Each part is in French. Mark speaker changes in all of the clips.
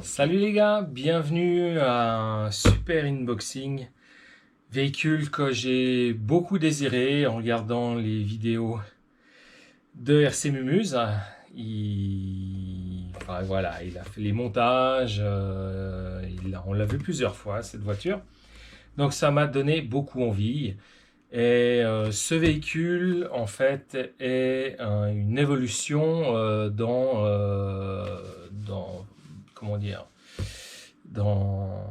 Speaker 1: Salut les gars, bienvenue à un super unboxing. Véhicule que j'ai beaucoup désiré en regardant les vidéos de RC Mumuse. Enfin, voilà, il a fait les montages, on l'a vu plusieurs fois cette voiture. Donc ça m'a donné beaucoup envie. Et ce véhicule, en fait, est une évolution comment dire, dans,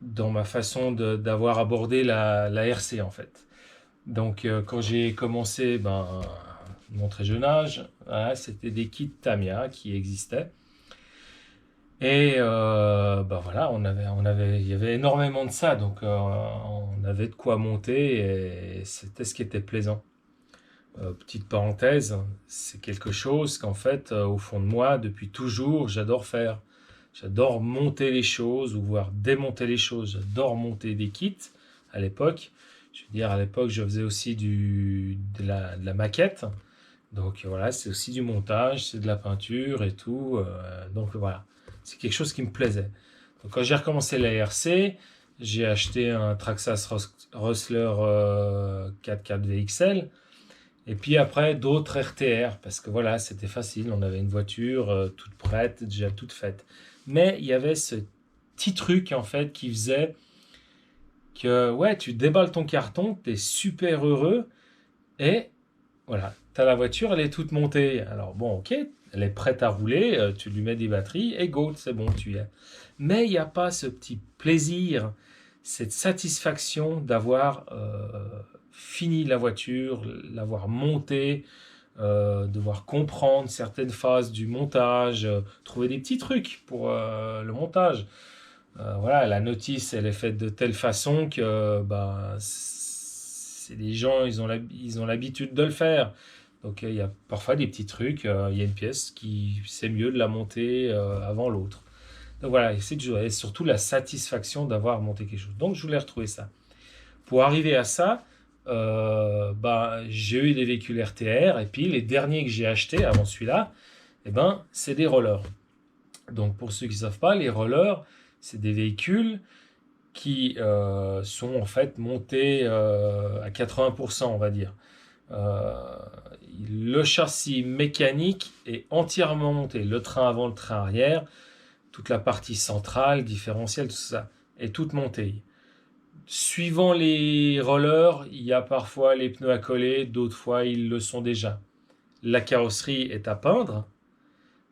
Speaker 1: dans ma façon d'avoir abordé la RC, en fait. Donc, quand j'ai commencé, mon très jeune âge, voilà, c'était des kits Tamiya qui existaient. Et voilà, il y avait énormément de ça, donc on avait de quoi monter et c'était ce qui était plaisant. Petite parenthèse, c'est quelque chose qu'en fait, au fond de moi, depuis toujours, j'adore faire. J'adore monter les choses ou voir démonter les choses. J'adore monter des kits à l'époque. Je veux dire, à l'époque, je faisais aussi de la maquette. Donc voilà, c'est aussi du montage, c'est de la peinture et tout. Donc voilà, c'est quelque chose qui me plaisait. Donc quand j'ai recommencé la RC, j'ai acheté un Traxxas Rustler 4x4 VXL. Et puis après, d'autres RTR, parce que voilà, c'était facile, on avait une voiture toute prête, déjà toute faite. Mais il y avait ce petit truc, en fait, qui faisait que, ouais, tu déballes ton carton, t'es super heureux, et voilà, t'as la voiture, elle est toute montée. Alors bon, ok, elle est prête à rouler, tu lui mets des batteries, et go, c'est bon, tu y es. Mais il n'y a pas ce petit plaisir, cette satisfaction d'avoir fini la voiture, l'avoir montée, devoir comprendre certaines phases du montage, trouver des petits trucs pour le montage. Voilà, la notice, elle est faite de telle façon que c'est les gens, ils ont l'habitude de le faire. Donc il y a parfois des petits trucs, il y a une pièce qui c'est mieux de la monter avant l'autre. Donc voilà, et surtout la satisfaction d'avoir monté quelque chose. Donc je voulais retrouver ça. Pour arriver à ça, j'ai eu des véhicules RTR et puis les derniers que j'ai achetés avant celui-là, c'est des rollers. Donc pour ceux qui ne savent pas, les rollers, c'est des véhicules qui sont en fait montés à 80%, on va dire. Euh, le châssis mécanique est entièrement monté. Le train avant, le train arrière, toute la partie centrale, différentielle, tout ça, est toute montée. Suivant les rollers, il y a parfois les pneus à coller, d'autres fois ils le sont déjà. La carrosserie est à peindre,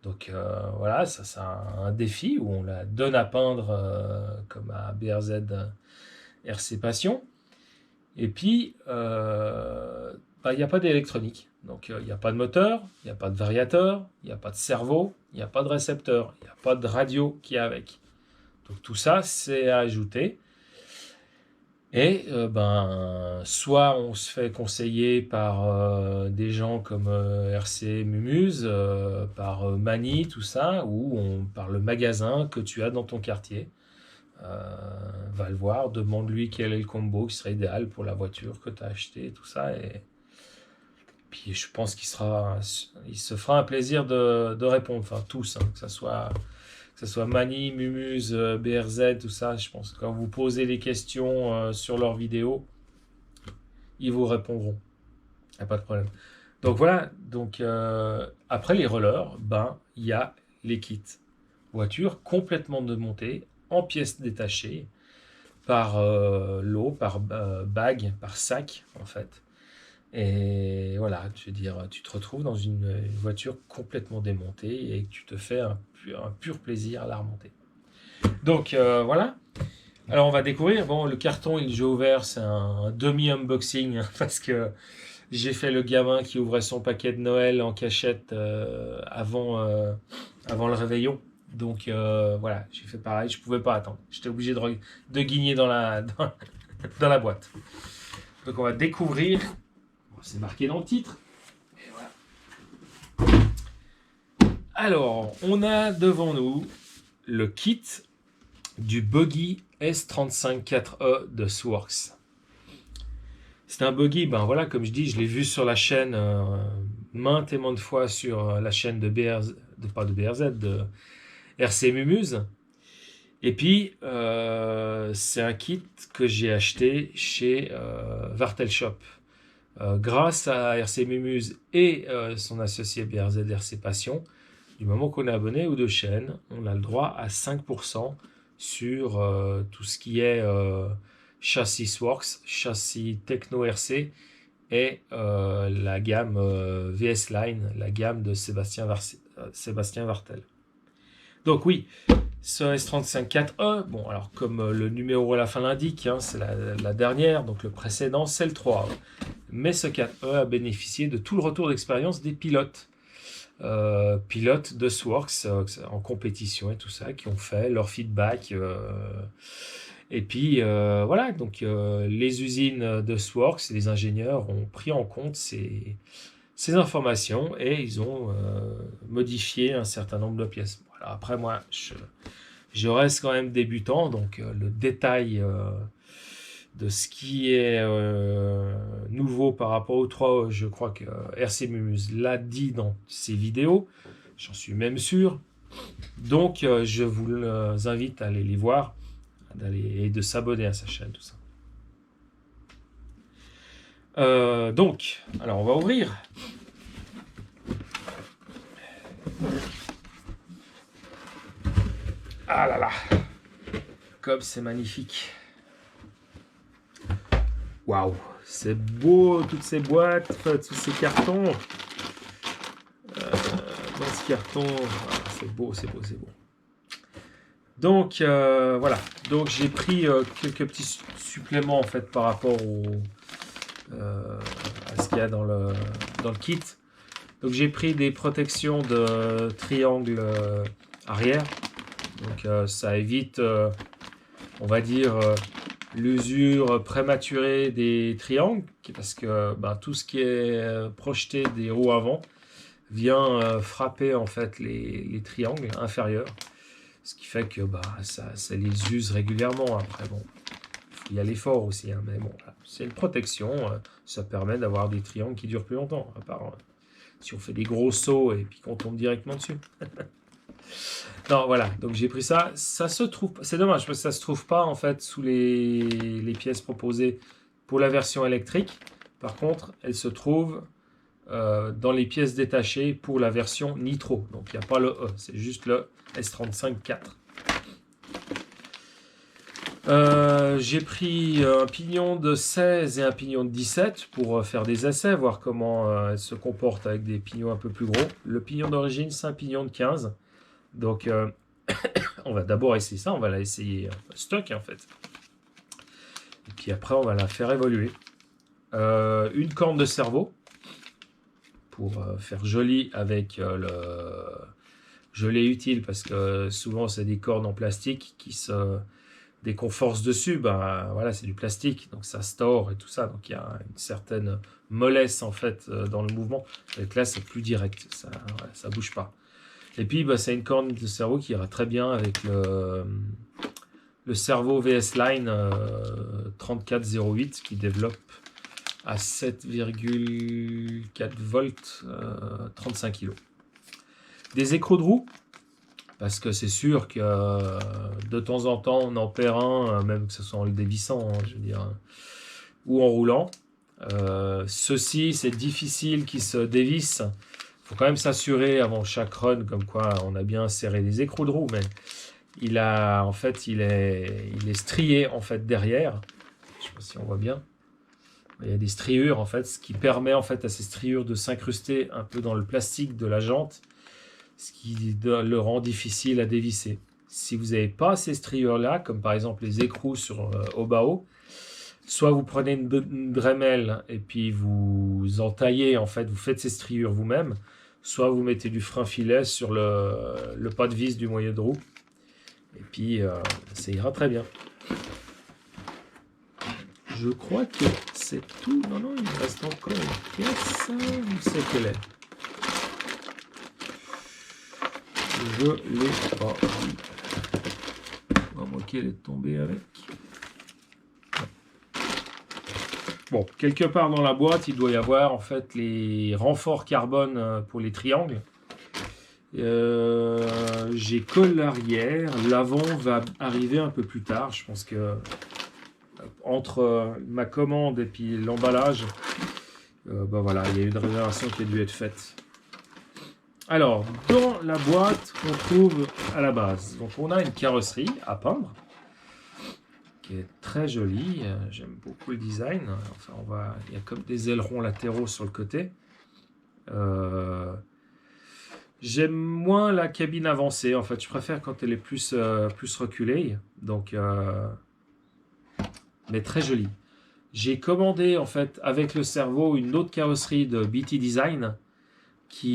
Speaker 1: donc voilà, ça c'est un défi où on la donne à peindre comme à BRZ RC Passion. Et puis, il n'y a pas d'électronique, donc il n'y a pas de moteur, il n'y a pas de variateur, il n'y a pas de cerveau, il n'y a pas de récepteur, il n'y a pas de radio qui est avec. Donc tout ça c'est à ajouter. Et soit on se fait conseiller par des gens comme RC Mumuse, par Mani, tout ça, ou par le magasin que tu as dans ton quartier. Va le voir, demande-lui quel est le combo qui serait idéal pour la voiture que tu as acheté, tout ça. Et puis je pense il se fera un plaisir de répondre, enfin tous, hein, que ce soit Mani, Mumuse, BRZ, tout ça. Je pense que quand vous posez les questions sur leurs vidéos, ils vous répondront. Il n'y a pas de problème. Donc voilà, donc après les rollers, il y a les kits. Voiture complètement démontée, en pièces détachées, par lot, par bag, par sac en fait. Et voilà, je veux dire, tu te retrouves dans une voiture complètement démontée et que tu te fais un pur plaisir à la remonter. Donc voilà. Alors on va découvrir. Bon, le carton, j'ai ouvert, c'est un demi-unboxing parce que j'ai fait le gamin qui ouvrait son paquet de Noël en cachette avant le réveillon. Donc voilà, j'ai fait pareil, je pouvais pas attendre. J'étais obligé de guigner dans la boîte. Donc on va découvrir. Bon, c'est marqué dans le titre. Et voilà. Alors, on a devant nous le kit du Buggy S354E de Sworks. C'est un buggy, comme je dis, je l'ai vu sur la chaîne maintes et maintes fois sur la chaîne de pas de BRZ, de RC Mumuse. Et puis, c'est un kit que j'ai acheté chez Vartel Shop. Grâce à RC Mumuse et son associé BRZ RC Passion, du moment qu'on est abonné aux deux chaînes, on a le droit à 5% sur tout ce qui est Chassis Works, châssis Techno RC et la gamme VS Line, la gamme de Sébastien Vartel. Donc oui, ce S35-4E, bon alors comme le numéro à la fin l'indique, hein, c'est la dernière, donc le précédent c'est le 3E. Mais ce 4E a bénéficié de tout le retour d'expérience des pilotes. Pilotes de Sworks en compétition et tout ça, qui ont fait leur feedback. Et puis voilà, donc les usines de Sworks, les ingénieurs ont pris en compte ces informations et ils ont modifié un certain nombre de pièces. Voilà, après moi, je reste quand même débutant, donc le détail de ce qui est nouveau par rapport au 3, je crois que RC Mumuse l'a dit dans ses vidéos, j'en suis même sûr. Donc je vous invite à aller les voir et de s'abonner à sa chaîne, tout ça. Donc, alors on va ouvrir. Ah là là, comme c'est magnifique. Waouh, c'est beau, toutes ces boîtes, tous ces cartons. Dans ce carton, c'est beau, c'est beau, c'est beau. Donc voilà, donc j'ai pris quelques petits suppléments en fait par rapport à ce qu'il y a dans le kit. Donc j'ai pris des protections de triangle arrière. Donc ça évite, on va dire, l'usure prématurée des triangles, parce que tout ce qui est projeté des roues avant vient frapper en fait les triangles inférieurs, ce qui fait que ça les use régulièrement. Après bon, il faut y aller fort aussi, hein, mais bon, c'est une protection, ça permet d'avoir des triangles qui durent plus longtemps, à part si on fait des gros sauts et puis qu'on tombe directement dessus. Non, voilà, donc j'ai pris ça. Ça se trouve, c'est dommage parce que ça se trouve pas en fait sous les pièces proposées pour la version électrique. Par contre, elle se trouve dans les pièces détachées pour la version Nitro. Donc il n'y a pas le E, c'est juste le S35-4. J'ai pris un pignon de 16 et un pignon de 17 pour faire des essais, voir comment elle se comporte avec des pignons un peu plus gros. Le pignon d'origine, c'est un pignon de 15. Donc, on va d'abord essayer ça, on va la essayer stock en fait. Et puis après, on va la faire évoluer. Une corne de cerveau pour faire joli avec le gelé utile, parce que souvent c'est des cornes en plastique qui se... Dès qu'on force dessus, voilà, c'est du plastique, donc ça se tord et tout ça. Donc il y a une certaine mollesse en fait dans le mouvement. Avec là, c'est plus direct, ça, voilà, ça bouge pas. Et puis, c'est une corne de cerveau qui ira très bien avec le cerveau VS Line 3408 qui développe à 7,4 volts, 35 kg. Des écrous de roue, parce que c'est sûr que de temps en temps, on en perd un, même que ce soit en le dévissant, hein, je veux dire, ou en roulant. Ceci, c'est difficile qu'ils se dévissent. Il faut quand même s'assurer avant chaque run, comme quoi on a bien serré les écrous de roue, mais il est strié en fait derrière. Je ne sais pas si on voit bien. Il y a des striures en fait, ce qui permet en fait à ces striures de s'incruster un peu dans le plastique de la jante, ce qui le rend difficile à dévisser. Si vous n'avez pas ces striures là, comme par exemple les écrous sur Obao, soit vous prenez une Dremel et puis vous entaillez en fait, vous faites ces striures vous-même, soit vous mettez du frein filet sur le pas de vis du moyeu de roue. Et puis, ça ira très bien. Je crois que c'est tout. Non, non, il me reste encore une pièce. Où c'est qu'elle est? Je l'ai pas vu. On va moquer, elle est tombée avec. Bon, quelque part dans la boîte, il doit y avoir en fait les renforts carbone pour les triangles. J'ai que l'arrière. L'avant va arriver un peu plus tard. Je pense que entre ma commande et puis l'emballage, ben voilà, il y a une réservation qui a dû être faite. Alors, dans la boîte, on trouve à la base, donc on a une carrosserie à peindre qui est très jolie. J'aime beaucoup le design. Enfin, il y a comme des ailerons latéraux sur le côté. J'aime moins la cabine avancée. En fait, je préfère quand elle est plus reculée. Donc, mais très jolie. J'ai commandé en fait avec le cerveau une autre carrosserie de BT Design que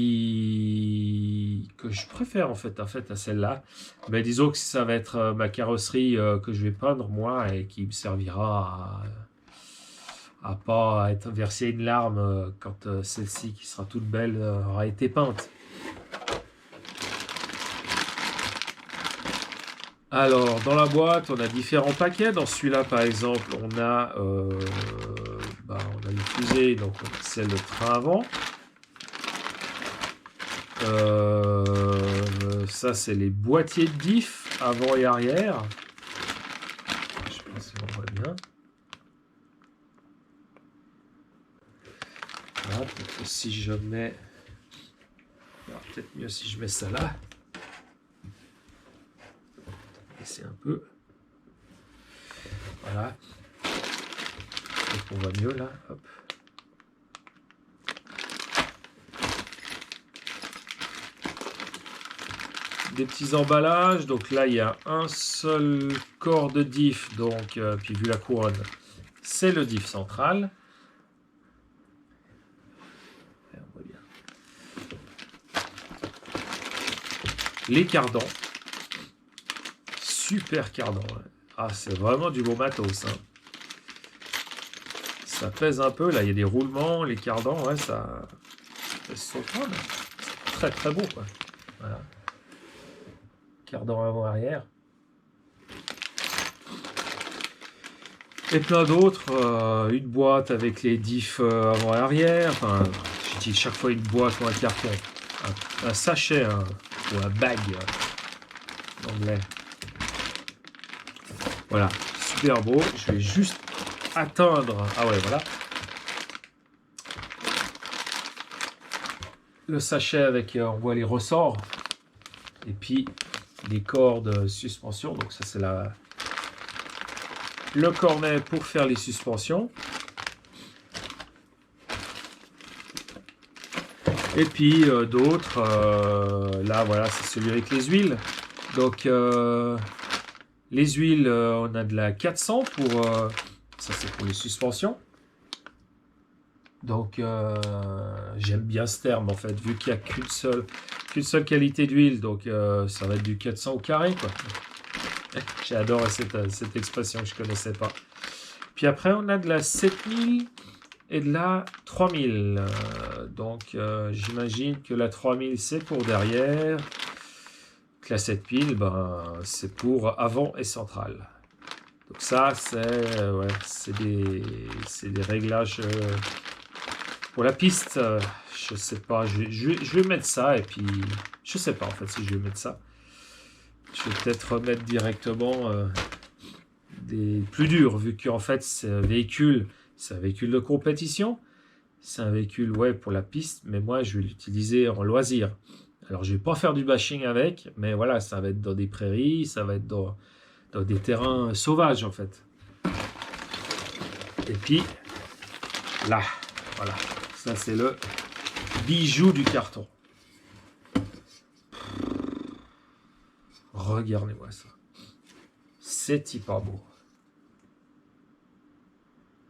Speaker 1: je préfère en fait à celle-là. Mais disons que ça va être ma carrosserie que je vais peindre moi et qui me servira à pas être versé une larme quand celle-ci qui sera toute belle aura été peinte. Alors, dans la boîte, on a différents paquets. Dans celui-là, par exemple, on a les fusées, donc celle de train avant. Ça, c'est les boîtiers de diff avant et arrière. Je pense qu'on voit bien. Voilà, peut-être que si je mets... peut-être mieux si je mets ça là. C'est un peu... Voilà. Donc on voit mieux là. Hop. Des petits emballages. Donc là, il y a un seul corps de diff. Donc, puis vu la couronne, c'est le diff central. On voit bien. Les cardans. Super cardan. Ouais. Ah, c'est vraiment du bon matos. Hein. Ça pèse un peu. Là, il y a des roulements. Les cardans, ouais, ça se prend. Très, très beau, quoi. Voilà. Cardan avant-arrière. Et plein d'autres. Une boîte avec les diffs avant et arrière. Enfin, je dis chaque fois une boîte ou un carton. Un sachet ou un bag en anglais. Voilà, super beau. Je vais juste atteindre. Ah ouais, voilà. Le sachet avec, on voit les ressorts. Et puis les cordes de suspension. Donc ça, c'est le cornet pour faire les suspensions. Et puis d'autres. Là, voilà, c'est celui avec les huiles. Donc, les huiles, on a de la 400 pour... ça, c'est pour les suspensions. Donc, j'aime bien ce terme, en fait, vu qu'il n'y a qu'une seule qualité d'huile. Donc, ça va être du 400 au carré, quoi. J'ai adoré cette expression que je ne connaissais pas. Puis après, on a de la 7000 et de la 3000. Donc, j'imagine que la 3000, c'est pour derrière. Que la 7000, c'est pour avant et central. Donc ça, c'est des réglages pour la piste. Je sais pas, je vais mettre ça et puis je sais pas en fait si je vais mettre ça. Je vais peut-être remettre directement des plus durs vu qu'en fait c'est un véhicule de compétition. C'est un véhicule pour la piste, mais moi je vais l'utiliser en loisir. Alors je vais pas faire du bashing avec, mais voilà, ça va être dans des prairies, ça va être dans des terrains sauvages en fait. Et puis là, voilà, ça c'est le bijou du carton. Regardez-moi ça. C'est hyper beau.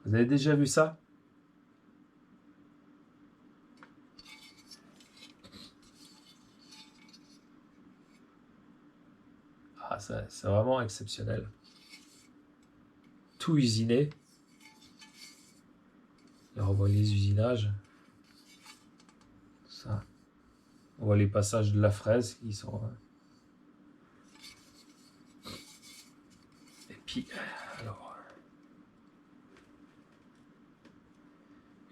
Speaker 1: Vous avez déjà vu ça? Ah, c'est vraiment exceptionnel. Tout usiné. Là, on voit les usinages. Ça. On voit les passages de la fraise qui sont... Et puis, alors...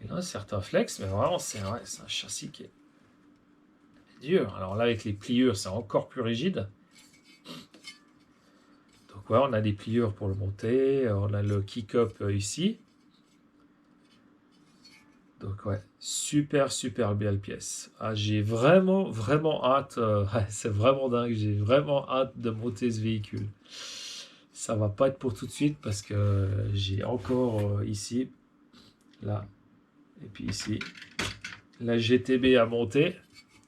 Speaker 1: Et là, certains flex, mais vraiment, c'est un châssis qui est dur. Alors là, avec les pliures, c'est encore plus rigide. Donc ouais, on a des pliures pour le monter. On a le kick-up ici. Donc ouais, super, super belle pièce. Ah, j'ai vraiment, vraiment hâte. Ouais, c'est vraiment dingue. J'ai vraiment hâte de monter ce véhicule. Ça va pas être pour tout de suite parce que j'ai encore ici, là, et puis ici, la GTB à monter.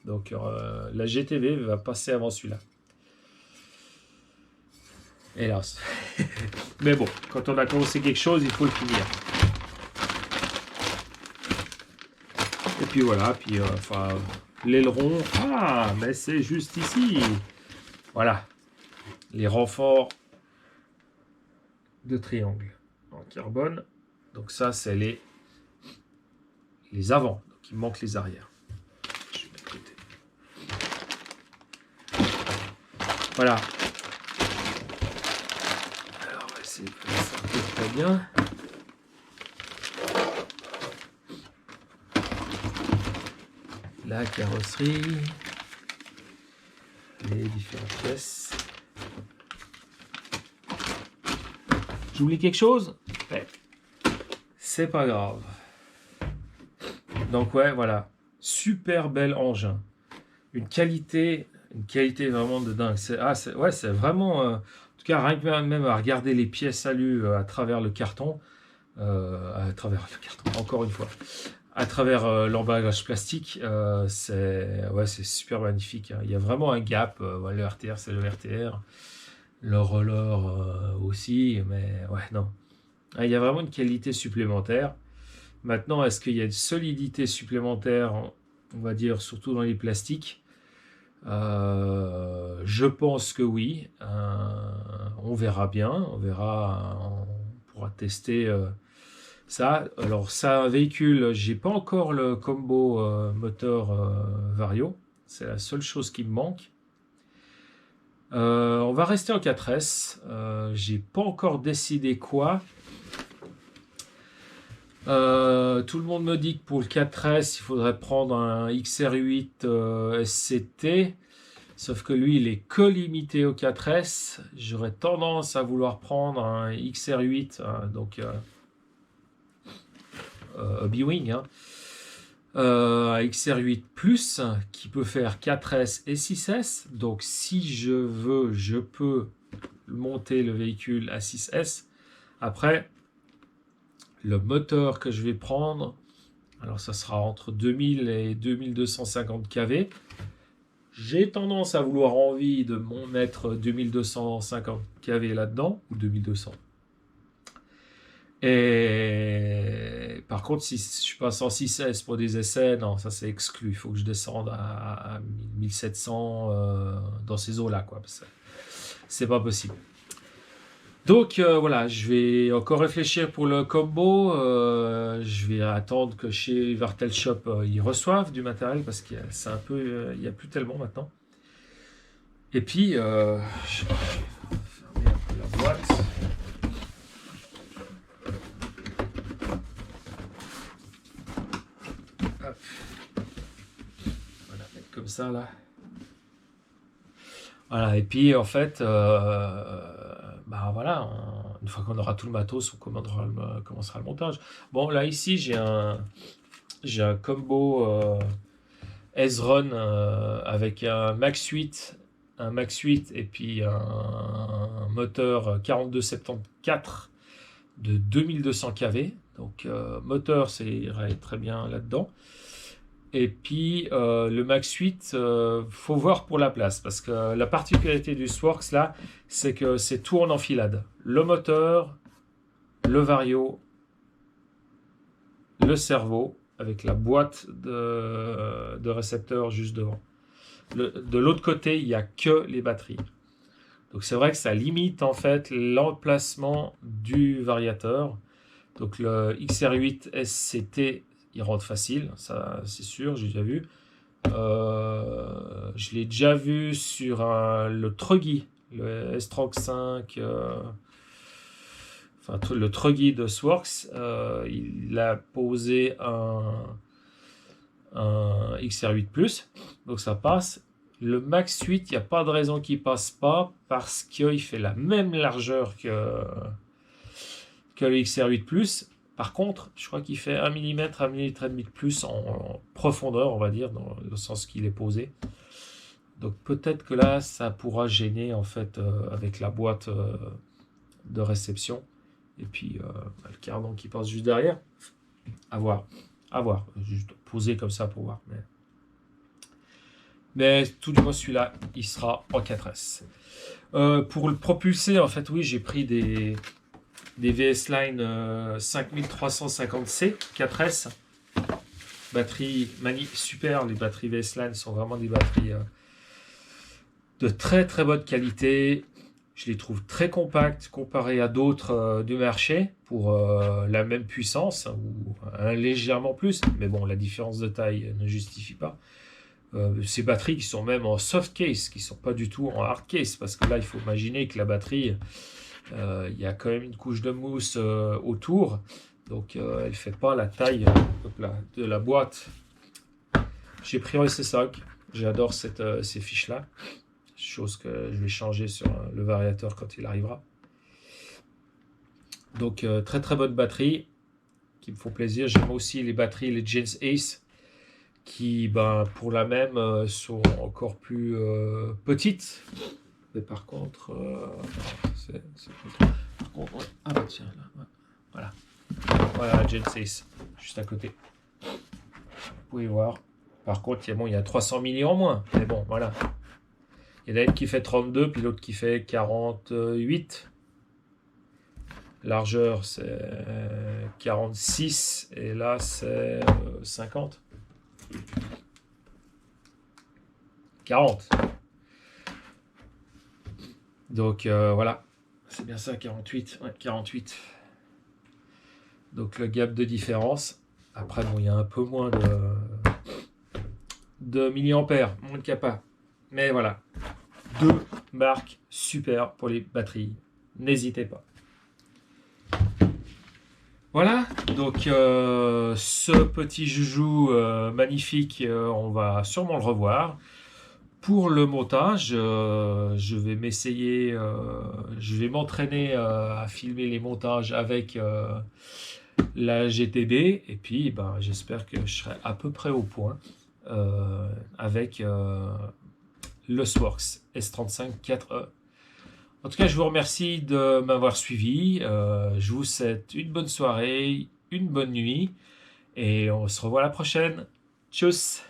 Speaker 1: Donc la GTB va passer avant celui-là. Hélas. Mais bon, quand on a commencé quelque chose, il faut le finir. Et puis voilà, puis enfin, l'aileron. Ah, mais c'est juste ici. Voilà, les renforts de triangle en carbone. Donc ça, c'est les avants. Donc il manque les arrières. Je mets de côté. Voilà. Alors on va essayer de faire ça un peu très bien. La carrosserie, les différentes pièces. J'oublie quelque chose? Ouais. C'est pas grave. Donc ouais, voilà. Super bel engin. Une qualité vraiment de dingue. C'est vraiment... en tout cas, rien que même à regarder les pièces alu à travers le carton, encore une fois, à travers l'emballage plastique, c'est super magnifique. Hein. Il y a vraiment un gap. Le RTR, c'est le RTR. Le roller aussi, mais ouais, non. Il y a vraiment une qualité supplémentaire. Maintenant, est-ce qu'il y a une solidité supplémentaire, on va dire, surtout dans les plastiques? Je pense que oui. On verra bien. On verra. On pourra tester ça. Alors, ça, un véhicule, j'ai pas encore le combo moteur Vario. C'est la seule chose qui me manque. On va rester en 4S. J'ai pas encore décidé quoi. Tout le monde me dit que pour le 4S, il faudrait prendre un XR8 SCT. Sauf que lui, il est que limité au 4S. J'aurais tendance à vouloir prendre un XR8, donc Hobby-Wing, hein, un XR8 Plus qui peut faire 4S et 6S. Donc si je veux, je peux monter le véhicule à 6S. Après, le moteur que je vais prendre, alors ça sera entre 2000 et 2250 kV. J'ai tendance à vouloir envie de mettre 2250 kV là-dedans, ou 2200. Et par contre, si je passe en 6S pour des essais, non, ça c'est exclu. Il faut que je descende à 1700 dans ces eaux-là, quoi. C'est pas possible. Donc voilà, je vais encore réfléchir pour le combo. Je vais attendre que chez Vartel Shop ils reçoivent du matériel parce que c'est un peu, il n'y a plus tellement maintenant. Et puis je vais fermer un peu la boîte. Hop. On va la mettre comme ça là. Voilà, et puis en fait, voilà, une fois qu'on aura tout le matos, on commencera le montage. Bon, là ici, j'ai un combo S-Run avec un Max 8, et puis un moteur 4274 de 2200 kV. Donc, moteur, c'est irait très bien là-dedans. Et puis le Max 8, faut voir pour la place parce que la particularité du Sworks là, c'est que c'est tout en enfilade. Le moteur, le vario, le cerveau avec la boîte de récepteurs juste devant. De l'autre côté, il n'y a que les batteries. Donc c'est vrai que ça limite en fait l'emplacement du variateur. Donc le XR8 SCT, il rentre facile, ça c'est sûr, j'ai déjà vu. Je l'ai déjà vu sur le Truggy, le S35, le Truggy de Sworks. Il a posé un XR8 Plus, donc ça passe. Le Max 8, il n'y a pas de raison qu'il passe pas parce qu'il fait la même largeur que le XR8 Plus. Par contre, je crois qu'il fait 1 mm, 1 mm et demi de plus en profondeur, on va dire, dans le sens qu'il est posé. Donc peut-être que là, ça pourra gêner en fait avec la boîte de réception. Et puis le cardan qui passe juste derrière. À voir. À voir. Juste poser comme ça pour voir. Mais tout du moins, celui-là, il sera en 4S. Pour le propulser, en fait, oui, j'ai pris des VS Line 5350C 4S. Batterie super. Les batteries VS Line sont vraiment des batteries de très très bonne qualité. Je les trouve très compactes comparées à d'autres du marché pour la même puissance ou légèrement plus. Mais bon, la différence de taille ne justifie pas. Ces batteries qui sont même en soft case, qui ne sont pas du tout en hard case, parce que là, il faut imaginer que la batterie, il y a quand même une couche de mousse autour, donc elle ne fait pas la taille de la boîte. J'ai pris un SSOC, j'adore ces fiches-là, chose que je vais changer sur le variateur quand il arrivera. Donc très très bonne batterie, qui me font plaisir. J'aime aussi les batteries, les Gens Ace, qui pour la même sont encore plus petites, mais par contre ouais. Ah bah tiens là, voilà Gen 6 juste à côté, vous pouvez voir. Par contre il y a 300 milli en moins, mais bon voilà, il y en a une qui fait 32 puis l'autre qui fait 48. Largeur c'est 46 et là c'est 50. 40. Donc voilà, c'est bien ça, 48. Ouais, 48. Donc le gap de différence. Après, bon, il y a un peu moins de milliampères, moins de capa. Mais voilà, deux marques super pour les batteries. N'hésitez pas. Voilà, donc ce petit joujou magnifique, on va sûrement le revoir. Pour le montage, je vais m'essayer, je vais m'entraîner à filmer les montages avec la GTB et puis j'espère que je serai à peu près au point avec le Sworx S35 4E. En tout cas, je vous remercie de m'avoir suivi. Je vous souhaite une bonne soirée, une bonne nuit et on se revoit la prochaine. Tchuss!